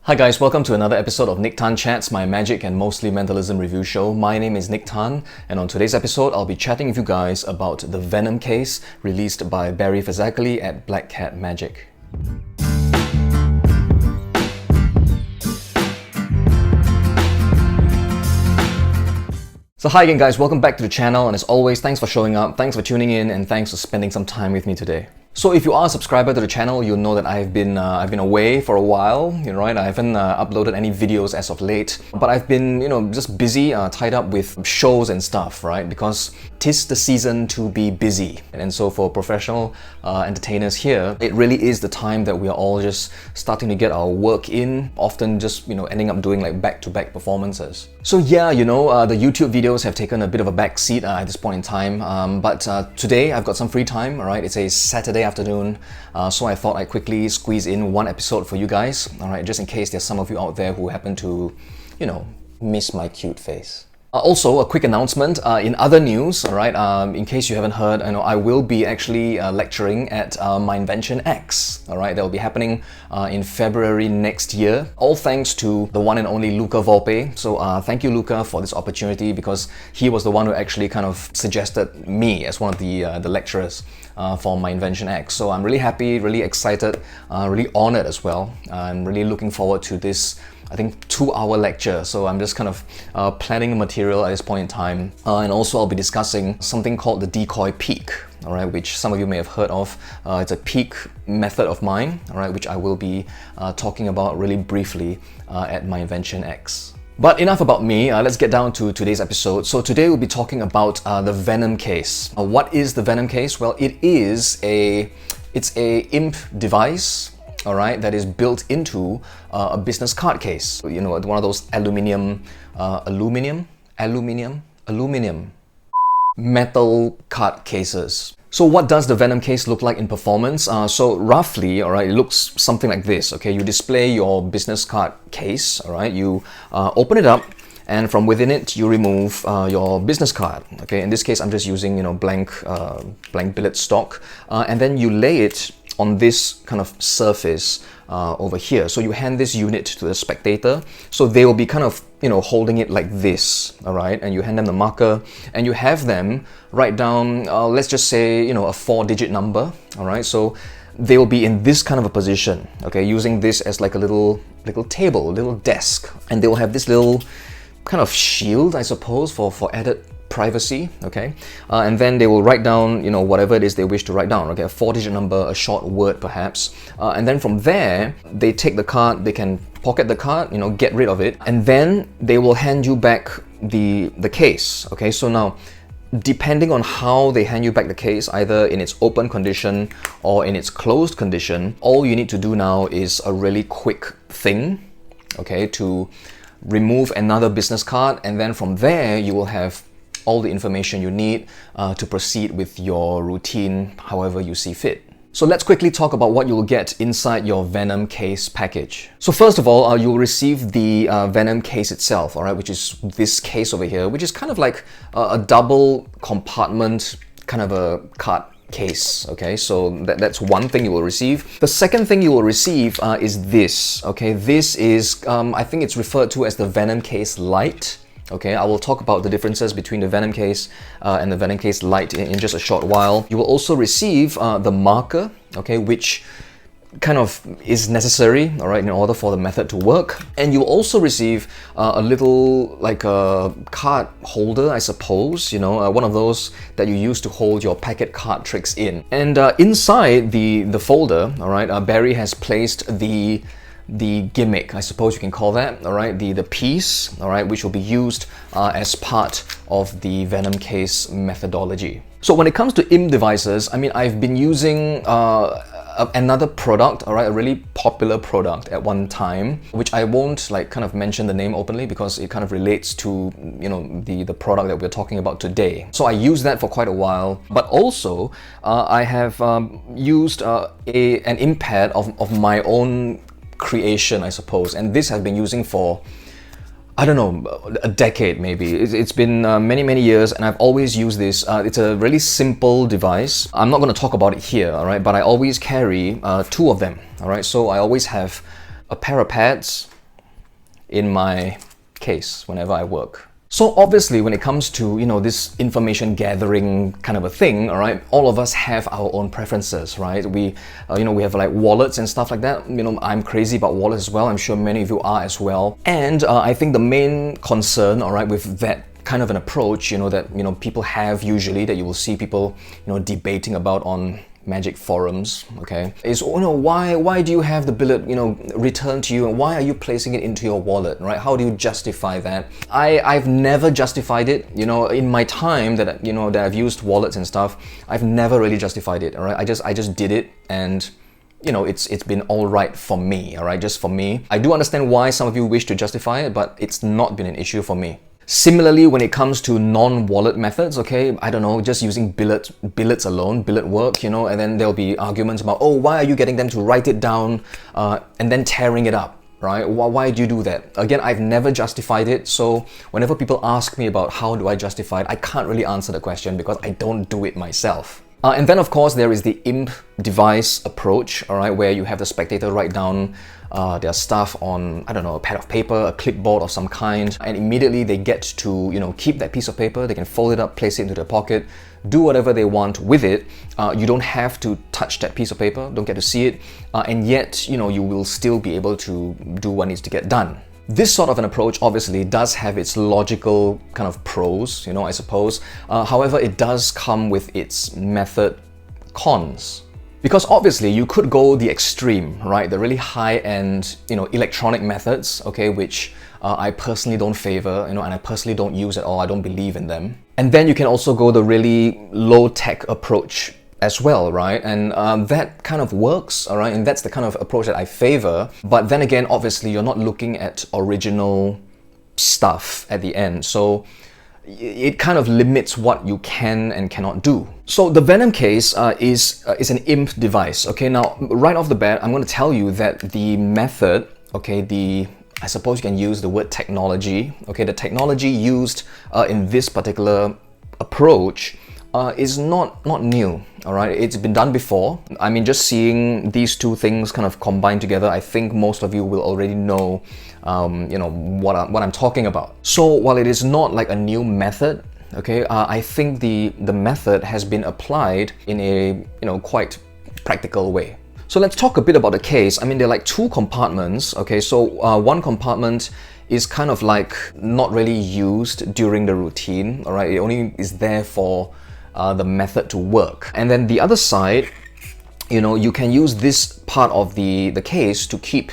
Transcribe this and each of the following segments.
Hi guys, welcome to another episode of Nick Tan Chats, my magic and mostly mentalism review show. My name is Nick Tan, and on today's episode, I'll be chatting with you guys about the Venom case released by Barry Fazakali at Black Cat Magic. So hi again guys, welcome back to the channel, and as always, thanks for showing up, thanks for tuning in, and thanks for spending some time with me today. So if you are a subscriber to the channel, you'll know that I've been away for a while, right? I haven't uploaded any videos as of late, but I've been, just busy, tied up with shows and stuff, right? Because 'tis the season to be busy. And so for professional entertainers here, it really is the time that we are all just starting to get our work in, often just, ending up doing like back-to-back performances. So yeah, the YouTube videos have taken a bit of a back seat at this point in time, but today I've got some free time, all right? It's a Saturday afternoon, so I thought I'd quickly squeeze in one episode for you guys, all right, just in case there's some of you out there who happen to, miss my cute face. Also, a quick announcement in other news, all right, in case you haven't heard, I will be actually lecturing at My Invention X, all right, that will be happening in February next year, all thanks to the one and only Luca Volpe. So thank you, Luca, for this opportunity, because he was the one who actually kind of suggested me as one of the lecturers for My Invention X. So I'm really happy, really excited, really honored as well. I'm really looking forward to this, I think, 2-hour lecture. So I'm just kind of planning the material at this point in time. And also I'll be discussing something called the decoy peak, all right, which some of you may have heard of. It's a peak method of mine, all right, which I will be talking about really briefly at My Invention X. But enough about me, let's get down to today's episode. So today we'll be talking about the Venom case. What is the Venom case? Well, it's a imp device, all right, that is built into a business card case. One of those aluminum metal card cases. So what does the Venom case look like in performance? So roughly, all right, it looks something like this, okay? You display your business card case, all right? You open it up, and from within it, you remove your business card, okay? In this case, I'm just using, blank billet stock, and then you lay it on this kind of surface over here. So you hand this unit to the spectator, so they will be kind of, holding it like this, all right? And you hand them the marker, and you have them write down, let's just say, a 4-digit number, all right? So they will be in this kind of a position, okay? Using this as like a little table, little desk, and they will have this little kind of shield, I suppose, for added privacy, okay? And then they will write down, whatever it is they wish to write down, okay? A 4-digit number, a short word perhaps. And then from there, they take the card, they can pocket the card, get rid of it, and then they will hand you back the case, okay? So now, depending on how they hand you back the case, either in its open condition or in its closed condition, all you need to do now is a really quick thing, okay, to remove another business card, and then from there, you will have all the information you need to proceed with your routine however you see fit. So let's quickly talk about what you'll get inside your Venom case package. So first of all, you'll receive the Venom case itself, all right, which is this case over here, which is kind of like a double compartment kind of a card case, okay? So that's one thing you will receive. The second thing you will receive is this, okay? This is, I think it's referred to as the Venom case Lite. Okay, I will talk about the differences between the Venom case and the Venom case Lite in just a short while. You will also receive the marker, okay, which kind of is necessary, all right, in order for the method to work. And you will also receive a little, like a card holder, I suppose, one of those that you use to hold your packet card tricks in. And inside the folder, all right, Barry has placed the gimmick, I suppose you can call that, all right, the piece, all right, which will be used as part of the Venom case methodology. So when it comes to imp devices, I mean, I've been using another product, all right, a really popular product at one time, which I won't kind of mention the name openly because it kind of relates to, the product that we're talking about today. So I used that for quite a while, but also I have used an imp pad of my own creation, I suppose, and this I've been using for, I don't know, a decade maybe. It's been many years, and I've always used this. It's a really simple device. I'm not going to talk about it here, all right, but I always carry 2 of them, all right? So I always have a pair of pads, in my case whenever I work. So obviously, when it comes to, this information gathering kind of a thing, all right, all of us have our own preferences, right? We have like wallets and stuff like that. I'm crazy about wallets as well. I'm sure many of you are as well. And I think the main concern, all right, with that kind of an approach, that, people have usually, that you will see people, debating about on Magic forums, okay, is why do you have the billet returned to you, and why are you placing it into your wallet, right? How do you justify that? I've never justified it, in my time that that I've used wallets and stuff. I've never really justified it, all right? I just did it, and it's been all right for me, all right, just for me. I do understand why some of you wish to justify it, but it's not been an issue for me. Similarly, when it comes to non-wallet methods, okay, I don't know, just using billets alone, billet work, and then there'll be arguments about, oh, why are you getting them to write it down and then tearing it up, right? Why do you do that? Again, I've never justified it, so whenever people ask me about how do I justify it, I can't really answer the question because I don't do it myself. And then, of course, there is the imp device approach, all right, where you have the spectator write down their stuff on, I don't know, a pad of paper, a clipboard of some kind, and immediately they get to, keep that piece of paper. They can fold it up, place it into their pocket, do whatever they want with it. You don't have to touch that piece of paper, don't get to see it, and yet, you will still be able to do what needs to get done. This sort of an approach obviously does have its logical kind of pros, I suppose. However, it does come with its method cons. Because obviously you could go the extreme, right? The really high-end, electronic methods, okay, which I personally don't favor, and I personally don't use at all. I don't believe in them. And then you can also go the really low-tech approach as well, right? And that kind of works, all right? And that's the kind of approach that I favor. But then again, obviously, you're not looking at original stuff at the end. So it kind of limits what you can and cannot do. So the Venom case is an imp device. Okay, now right off the bat, I'm going to tell you that the method, okay, I suppose you can use the word technology. Okay, the technology used in this particular approach is not new. All right, it's been done before. I mean, just seeing these two things kind of combined together, I think most of you will already know what I'm talking about. So while it is not like a new method, okay, I think the method has been applied in a quite practical way. So let's talk a bit about the case. I mean, there are like two compartments. Okay, so one compartment is kind of like not really used during the routine. All right, it only is there for the method to work. And then the other side, you can use this part of the case to keep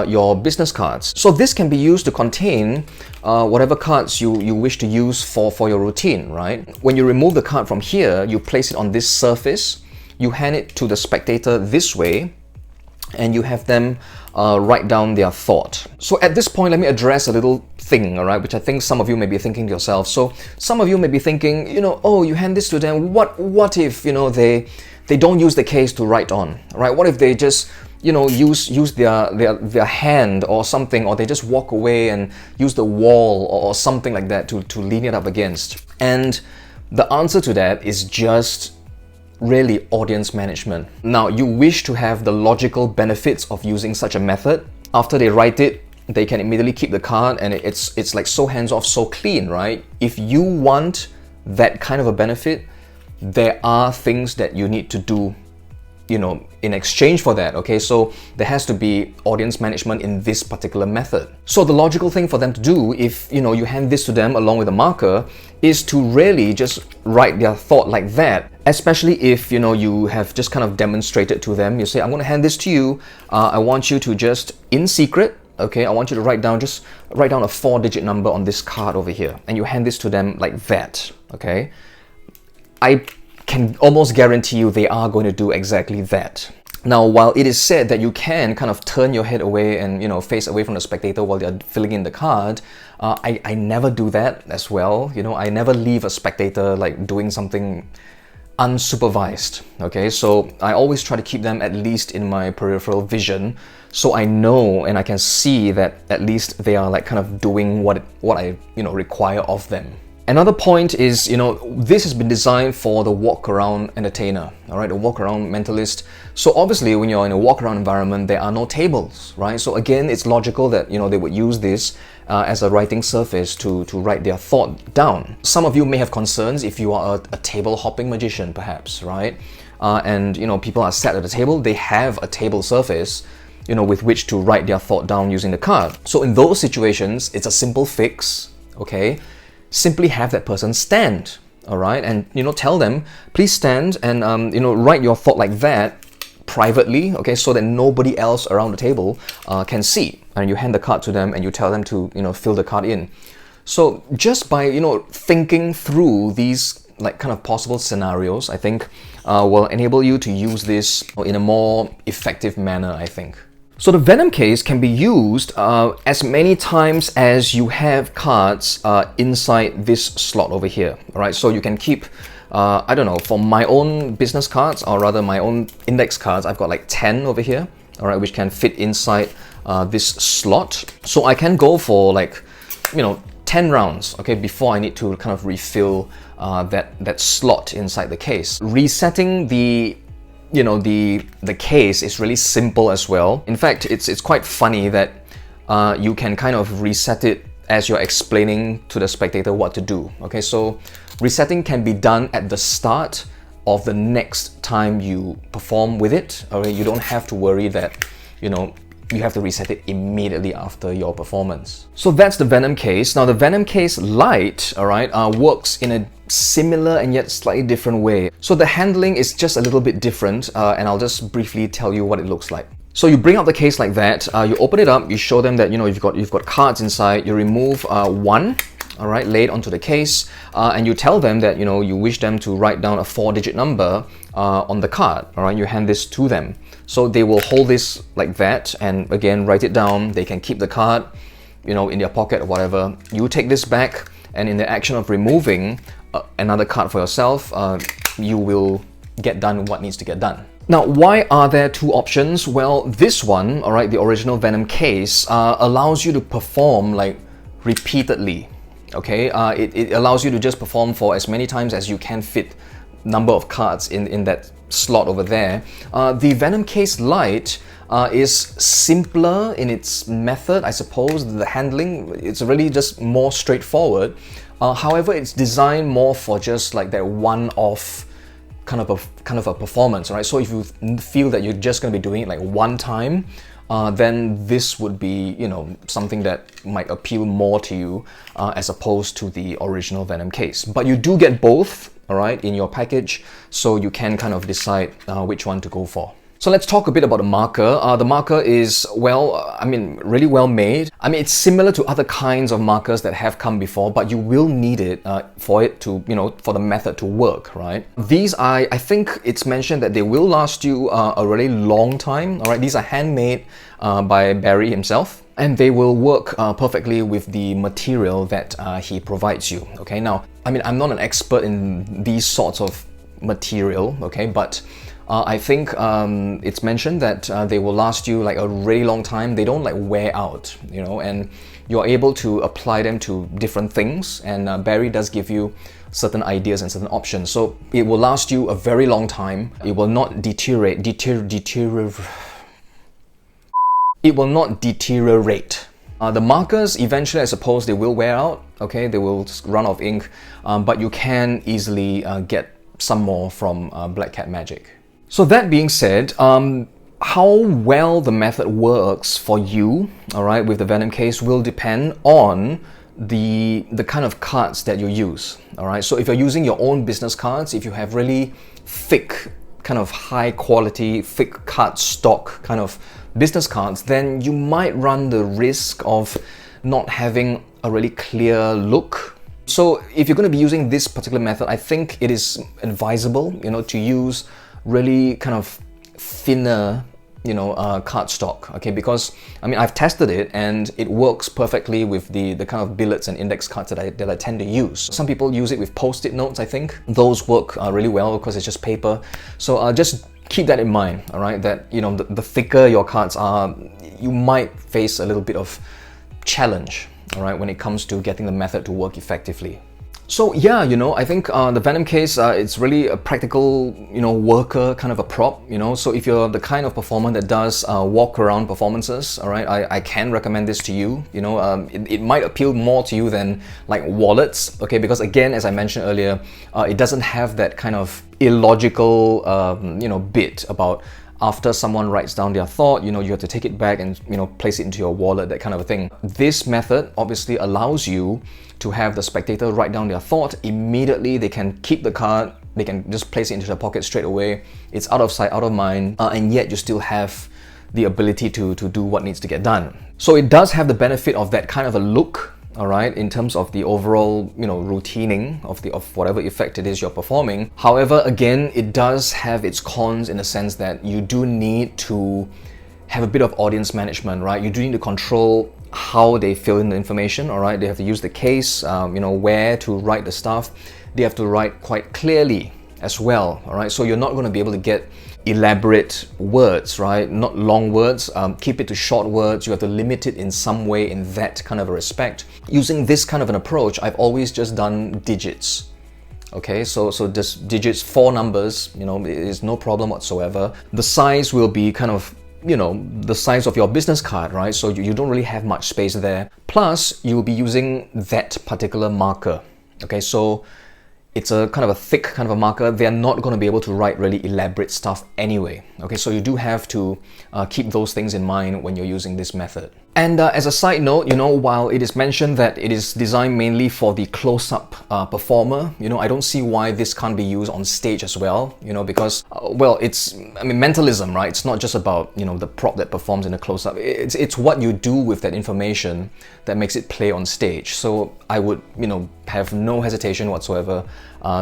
your business cards. So this can be used to contain whatever cards you wish to use for your routine, right? When you remove the card from here, you place it on this surface, you hand it to the spectator this way, and you have them write down their thought. So at this point, let me address a little thing, all right, which I think some of you may be thinking to yourself. So some of you may be thinking, oh, you hand this to them, what if, they don't use the case to write on, right? What if they just, use their hand or something, or they just walk away and use the wall or something like that to lean it up against? And the answer to that is just really audience management. Now, you wish to have the logical benefits of using such a method. After they write it, they can immediately keep the card, and it's like so hands-off, so clean, right? If you want that kind of a benefit, there are things that you need to do, in exchange for that, okay? So there has to be audience management in this particular method. So the logical thing for them to do, if you hand this to them along with a marker, is to really just write their thought like that. Especially if you have just kind of demonstrated to them. You say, I'm going to hand this to you. I want you to just, in secret, okay, I want you to write down a 4-digit number on this card over here, and you hand this to them like that, okay? I can almost guarantee you they are going to do exactly that. Now, while it is said that you can kind of turn your head away and face away from the spectator while they're filling in the card, I never do that as well. I never leave a spectator like doing something unsupervised, okay? So I always try to keep them at least in my peripheral vision, so I know and I can see that at least they are like kind of doing what I require of them. Another point is, this has been designed for the walk-around entertainer, all right, the walk-around mentalist. So obviously, when you're in a walk-around environment, there are no tables, right? So again, it's logical that, they would use this as a writing surface to write their thought down. Some of you may have concerns if you are a table-hopping magician, perhaps, right? And, people are sat at a table, they have a table surface, with which to write their thought down using the card. So in those situations, it's a simple fix, okay? Simply have that person stand, all right? And, tell them, please stand and, write your thought like that privately, okay? So that nobody else around the table can see. And you hand the card to them and you tell them to, fill the card in. So just by, thinking through these like kind of possible scenarios, I think will enable you to use this in a more effective manner, I think. So the Venom case can be used as many times as you have cards inside this slot over here, all right? So you can keep, I don't know, for my own business cards, or rather my own index cards, I've got like 10 over here, all right, which can fit inside this slot. So I can go for like, 10 rounds, okay, before I need to kind of refill that slot inside the case. Resetting the case is really simple as well. In fact, it's quite funny that you can kind of reset it as you're explaining to the spectator what to do. Okay, so resetting can be done at the start of the next time you perform with it. Okay, you don't have to worry that, you have to reset it immediately after your performance. So that's the Venom case. Now the Venom case Lite, all right, works in a similar and yet slightly different way. So the handling is just a little bit different, and I'll just briefly tell you what it looks like. So you bring out the case like that, you open it up, you show them that you've got cards inside, you remove one, all right, lay it onto the case, and you tell them that you wish them to write down a 4-digit number on the card, all right, you hand this to them. So they will hold this like that and again write it down. They can keep the card, in their pocket or whatever. You take this back, and in the action of removing another card for yourself, you will get done what needs to get done. Now, why are there two options? Well, this one, all right, the original Venom case, allows you to perform like repeatedly. Okay, it allows you to just perform for as many times as you can fit number of cards in that slot over there. The Venom case Lite is simpler in its method, I suppose. The handling, it's really just more straightforward. However, it's designed more for just like that one-off kind of a performance, right? So if you feel that you're just going to be doing it like one time, then this would be, something that might appeal more to you as opposed to the original Venom case. But you do get both, all right, in your package, so you can kind of decide which one to go for. So let's talk a bit about the marker. The marker is, really well made. It's similar to other kinds of markers that have come before, but you will need it for it to, for the method to work, right? These I think it's mentioned that they will last you a really long time, all right? These are handmade by Barry himself, and they will work perfectly with the material that he provides you, okay? Now, I'm not an expert in these sorts of material, okay, but I think it's mentioned that they will last you like a really long time. They don't like wear out, and you're able to apply them to different things. And Barry does give you certain ideas and certain options. So it will last you a very long time. It will not deteriorate. It will not deteriorate. The markers, eventually, I suppose they will wear out. Okay, they will run out of ink, but you can easily get some more from Black Cat Magic. So that being said, how well the method works for you, all right, with the Venom case will depend on the kind of cards that you use, all right? So if you're using your own business cards, if you have really thick, kind of high quality, thick card stock kind of business cards, then you might run the risk of not having a really clear look. So if you're going to be using this particular method, I think it is advisable, to use really kind of thinner, card stock, okay? Because I've tested it and it works perfectly with the kind of billets and index cards that I tend to use. Some people use it with post-it notes, I think. Those work really well because it's just paper. So just keep that in mind, all right? That the thicker your cards are, you might face a little bit of challenge, all right, when it comes to getting the method to work effectively. So yeah, I think the Venom case, it's really a practical, worker kind of a prop, So if you're the kind of performer that does walk around performances, all right, I can recommend this to you. It might appeal more to you than like wallets, okay? Because again, as I mentioned earlier, it doesn't have that kind of illogical, bit about after someone writes down their thought, you have to take it back and, place it into your wallet, that kind of a thing. This method obviously allows you to have the spectator write down their thought. Immediately, they can keep the card, they can just place it into their pocket straight away. It's out of sight, out of mind, and yet you still have the ability to do what needs to get done. So it does have the benefit of that kind of a look, all right, in terms of the overall, routining of whatever effect it is you're performing. However, again, it does have its cons in the sense that you do need to have a bit of audience management, right? You do need to control how they fill in the information, all right? They have to use the case, where to write the stuff. They have to write quite clearly as well, all right? So you're not going to be able to get elaborate words, right? Not long words. Keep it to short words. You have to limit it in some way in that kind of a respect. Using this kind of an approach, I've always just done digits. Okay, so just digits, 4 numbers, is no problem whatsoever. The size will be kind of the size of your business card, right? So you don't really have much space there. Plus, you'll be using that particular marker. Okay, so it's a kind of a thick kind of a marker. They're not going to be able to write really elaborate stuff anyway. Okay, so you do have to keep those things in mind when you're using this method. And as a side note, while it is mentioned that it is designed mainly for the close-up performer, I don't see why this can't be used on stage as well, because, it's mentalism, right? It's not just about, the prop that performs in a close-up. It's what you do with that information that makes it play on stage. So I would, have no hesitation whatsoever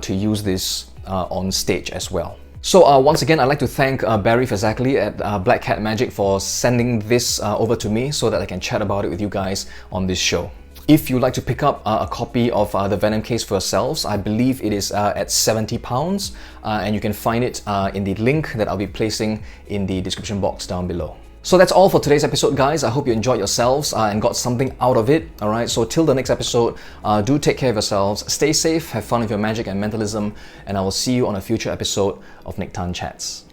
to use this on stage as well. So once again, I'd like to thank Barry Fazakli at Black Cat Magic for sending this over to me so that I can chat about it with you guys on this show. If you'd like to pick up a copy of the Venom case for yourselves, I believe it is at £70, and you can find it in the link that I'll be placing in the description box down below. So that's all for today's episode, guys. I hope you enjoyed yourselves and got something out of it. All right, so till the next episode, do take care of yourselves, stay safe, have fun with your magic and mentalism, and I will see you on a future episode of Nique Chats.